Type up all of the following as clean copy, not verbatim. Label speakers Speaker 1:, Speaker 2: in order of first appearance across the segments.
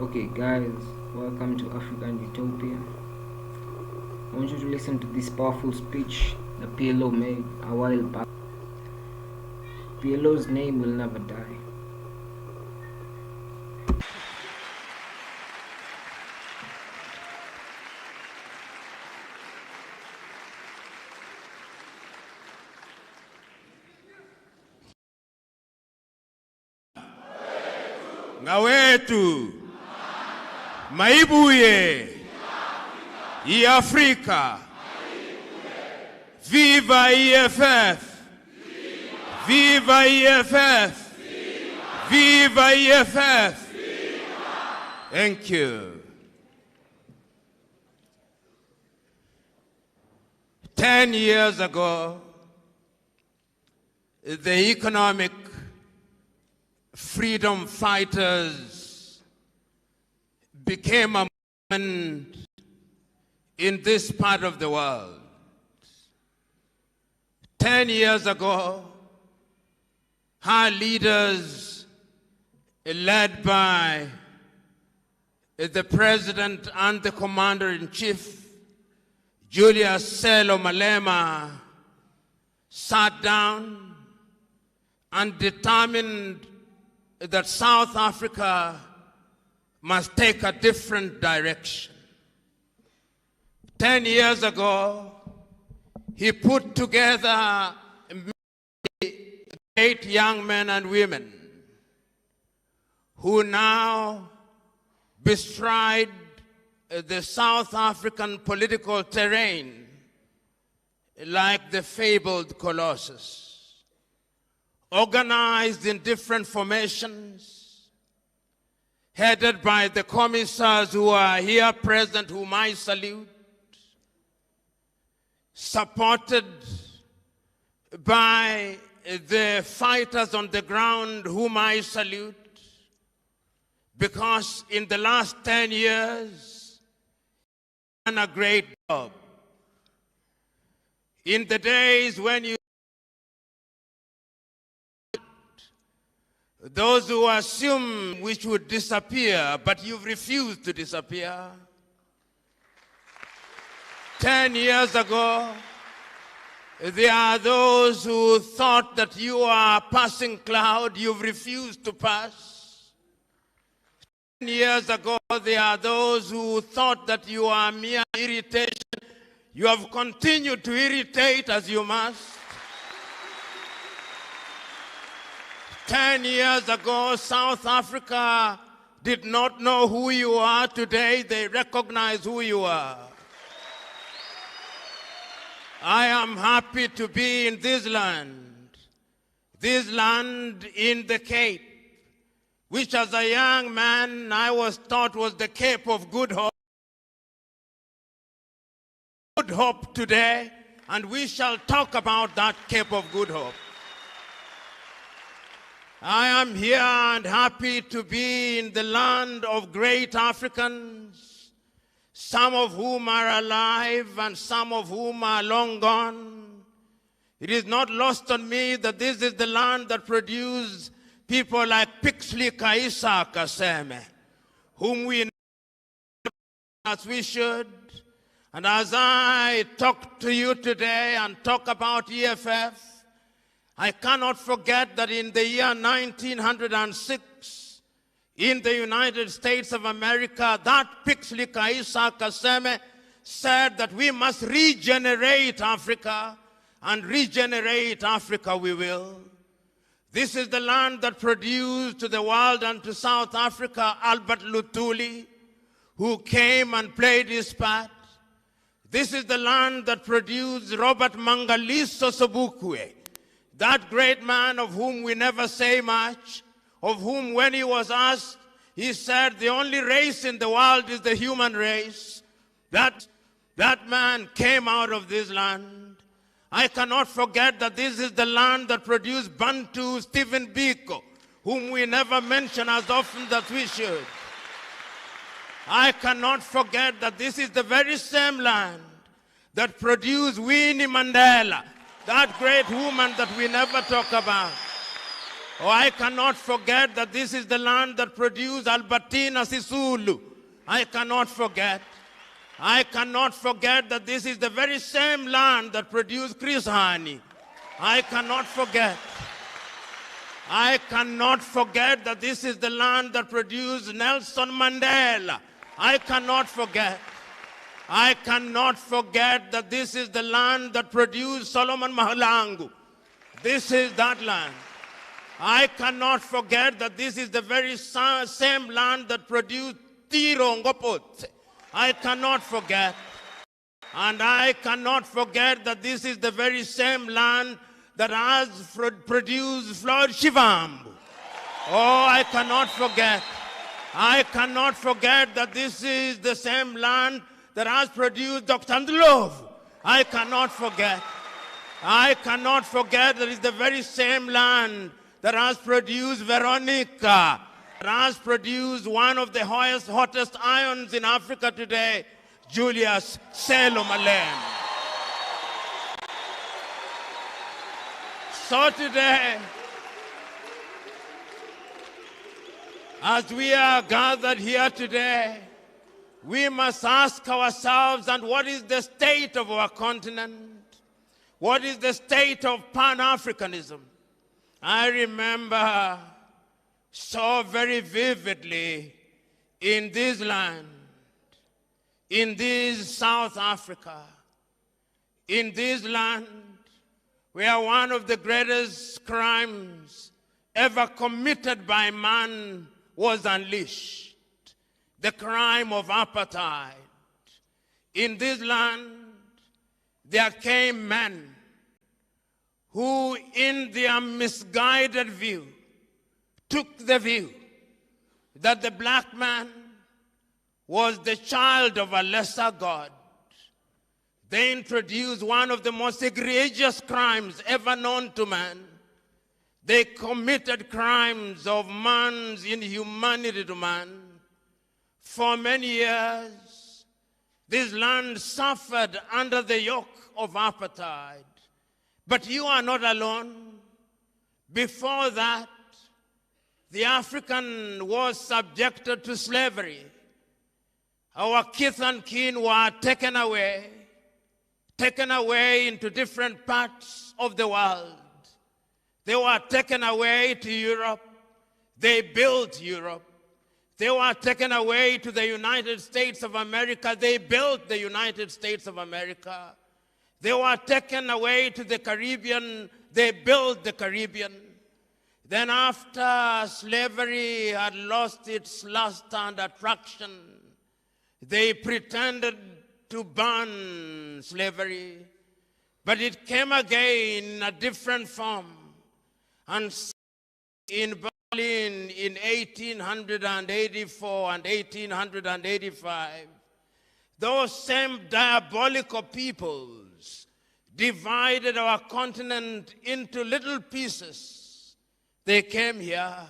Speaker 1: Okay, guys, welcome to African Utopia. I want you to listen to this powerful speech that PLO made a while back. PLO's name will never die.
Speaker 2: Ngawetu maibuye Afrika. Viva EFF! Viva EFF! Viva EFF! Thank you. 10 years ago, the economic freedom fighters became a movement in this part of the world. 10 years ago, our leaders, led by the President and the Commander-in-Chief, Julius Malema, sat down and determined that South Africa must take a different direction. 10 years ago, he put together 8 young men and women who now bestride the South African political terrain like the fabled colossus, organized in different formations, headed by the commissars who are here present, whom I salute, supported by the fighters on the ground, whom I salute, because in the last 10 years, done a great job. In the days when you those who assume we should disappear, but you've refused to disappear. 10 years ago, there are those who thought that you are a passing cloud, you've refused to pass. 10 years ago, there are those who thought that you are mere irritation. You have continued to irritate as you must. 10 years ago, South Africa did not know who you are. Today, they recognize who you are. I am happy to be in this land in the Cape, which as a young man I was taught was the Cape of Good Hope. Good Hope today, and we shall talk about that Cape of Good Hope. I am here and happy to be in the land of great Africans, some of whom are alive and some of whom are long gone. It is not lost on me that this is the land that produced people like Pixley Kaisa Kaseme, whom we know as we should. And as I talk to you today and talk about EFF, I cannot forget that in the year 1906, in the United States of America, that Pixley Kaisa Kaseme said that we must regenerate Africa, and regenerate Africa we will. This is the land that produced to the world and to South Africa Albert Luthuli, who came and played his part. This is the land that produced Robert Mangaliso Sobukwe, that great man of whom we never say much, of whom when he was asked, he said the only race in the world is the human race. That man came out of this land. I cannot forget that this is the land that produced Bantu Stephen Biko, whom we never mention as often as we should. I cannot forget that this is the very same land that produced Winnie Mandela, that great woman that we never talk about. Oh, I cannot forget that this is the land that produced Albertina Sisulu. I cannot forget. I cannot forget that this is the very same land that produced Chris Hani. I cannot forget. I cannot forget that this is the land that produced Nelson Mandela. I cannot forget. I cannot forget that this is the land that produced Solomon Mahalangu. This is that land. I cannot forget that this is the very same land that produced Tiro Ngopotse. I cannot forget. And I cannot forget that this is the very same land that has produced Floyd Shivambu. Oh, I cannot forget. I cannot forget that this is the same land that has produced Dr. Ndlovu. I cannot forget. I cannot forget that it's the very same land that has produced Veronica, that has produced one of the hottest ions in Africa today, Julius Selo Malema. So today, as we are gathered here today, we must ask ourselves, and what is the state of our continent? What is the state of Pan-Africanism? I remember so very vividly in this land, in this South Africa, in this land where one of the greatest crimes ever committed by man was unleashed, the crime of apartheid. In this land, there came men who, in their misguided view, took the view that the black man was the child of a lesser God. They introduced one of the most egregious crimes ever known to man. They committed crimes of man's inhumanity to man. For many years, this land suffered under the yoke of apartheid. But you are not alone. Before that, the African was subjected to slavery. Our kith and kin were taken away into different parts of the world. They were taken away to Europe. They built Europe. They were taken away to the United States of America. They built the United States of America. They were taken away to the Caribbean. They built the Caribbean. Then after slavery had lost its luster and attraction, they pretended to ban slavery. But it came again in a different form. And in Berlin in 1884 and 1885, those same diabolical peoples divided our continent into little pieces. They came here.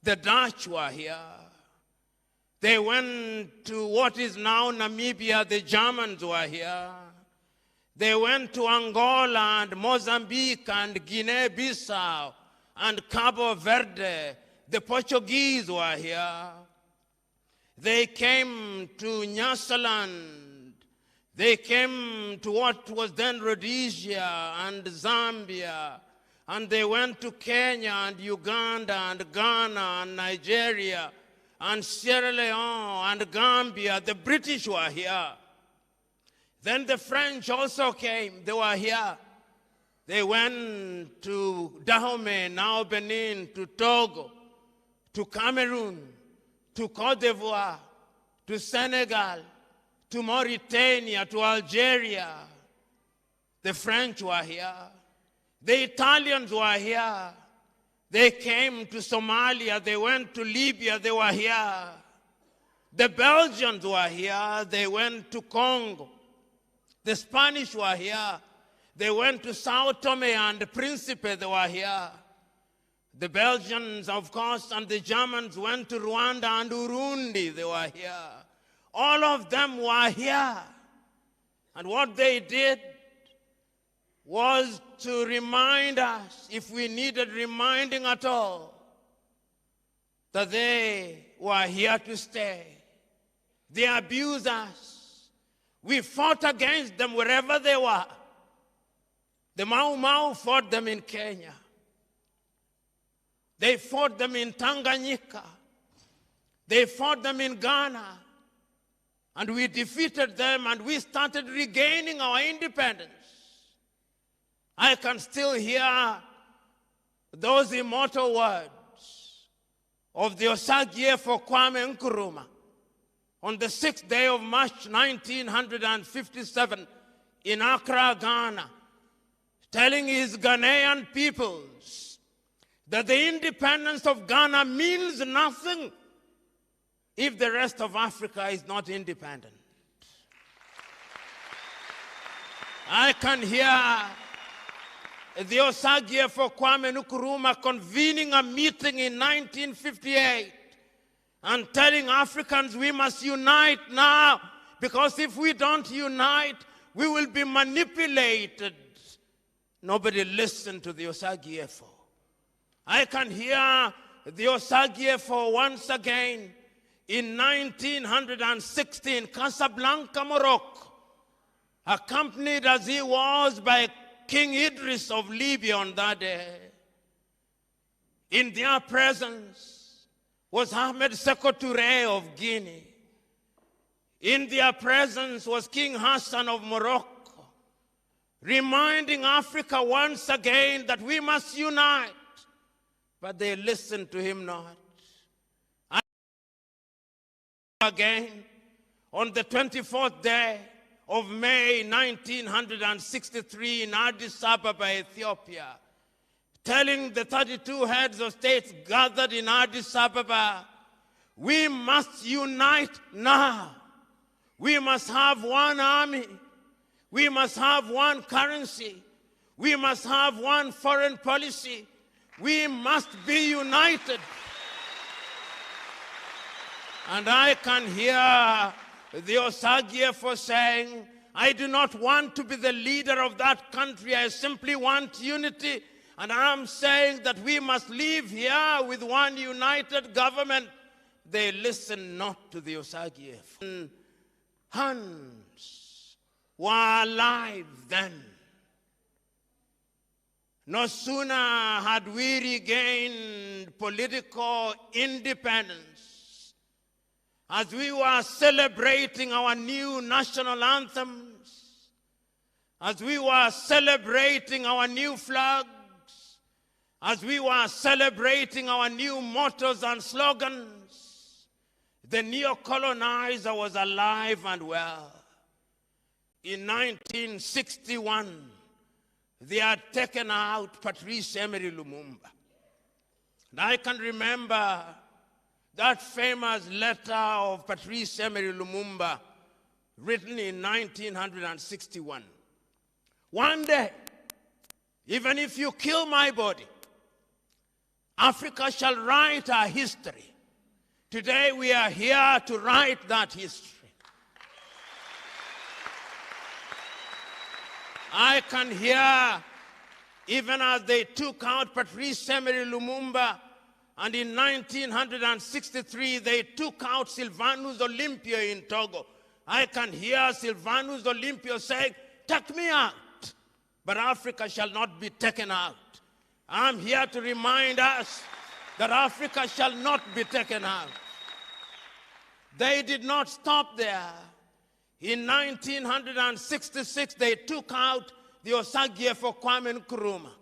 Speaker 2: The Dutch were here. They went to what is now Namibia. The Germans were here. They went to Angola and Mozambique and Guinea-Bissau and Cabo Verde. The Portuguese were here. They came to Nyasaland. They came to what was then Rhodesia and Zambia. And they went to Kenya and Uganda and Ghana and Nigeria and Sierra Leone and Gambia. The British were here. Then the French also came. They were here. They went to Dahomey, now Benin, to Togo, to Cameroon, to Cote d'Ivoire, to Senegal, to Mauritania, to Algeria. The French were here. The Italians were here. They came to Somalia. They went to Libya. They were here. The Belgians were here. They went to Congo. The Spanish were here. They went to Sao Tome and Principe. They were here. The Belgians, of course, and the Germans went to Rwanda and Urundi. They were here. All of them were here. And what they did was to remind us, if we needed reminding at all, that they were here to stay. They abused us. We fought against them wherever they were. The Mau Mau fought them in Kenya. They fought them in Tanganyika. They fought them in Ghana. And we defeated them and we started regaining our independence. I can still hear those immortal words of the Osagyefo Kwame Nkrumah on the 6th day of March 1957 in Accra, Ghana, telling his Ghanaian peoples that the independence of Ghana means nothing if the rest of Africa is not independent. I can hear the Osagyefo Kwame Nkrumah convening a meeting in 1958 and telling Africans we must unite now, because if we don't unite, we will be manipulated. Nobody listened to the Osagyefo. I can hear the Osagyefo once again in 1960 in Casablanca, Morocco, accompanied as he was by King Idris of Libya on that day. In their presence was Ahmed Sékou Touré of Guinea. In their presence was King Hassan of Morocco, reminding Africa once again that we must unite. But they listened to him not. And again, on the 24th day of May 1963 in Addis Ababa, Ethiopia, telling the 32 heads of states gathered in Addis Ababa, we must unite now. We must have one army. We must have one currency. We must have one foreign policy. We must be united. And I can hear the Osagyefo saying, I do not want to be the leader of that country. I simply want unity. And I'm saying that we must live here with one united government. They listen not to the Osagyefo. Hands were alive then. No sooner had we regained political independence, as we were celebrating our new national anthems, as we were celebrating our new flags, as we were celebrating our new mottos and slogans, the neo-colonizer was alive and well. In 1961, they had taken out Patrice Emery Lumumba. And I can remember that famous letter of Patrice Emery Lumumba written in 1961. One day, even if you kill my body, Africa shall write our history. Today we are here to write that history. I can hear, even as they took out Patrice Emery Lumumba, and in 1963 they took out Sylvanus Olympio in Togo. I can hear Sylvanus Olympio saying, take me out, but Africa shall not be taken out. I'm here to remind us that Africa shall not be taken out. They did not stop there. In 1966, they took out the Osagyefo Kwame Nkrumah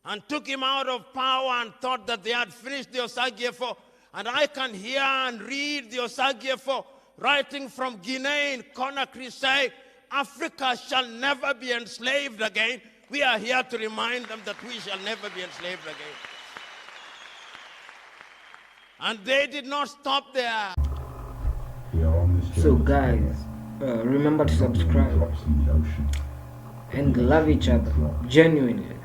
Speaker 2: and took him out of power and thought that they had finished the Osagyefo. And I can hear and read the Osagyefo writing from Guinea in Conakry say, Africa shall never be enslaved again. We are here to remind them that we shall never be enslaved again. And they did not stop there.
Speaker 1: So guys, remember to subscribe and love each other genuinely.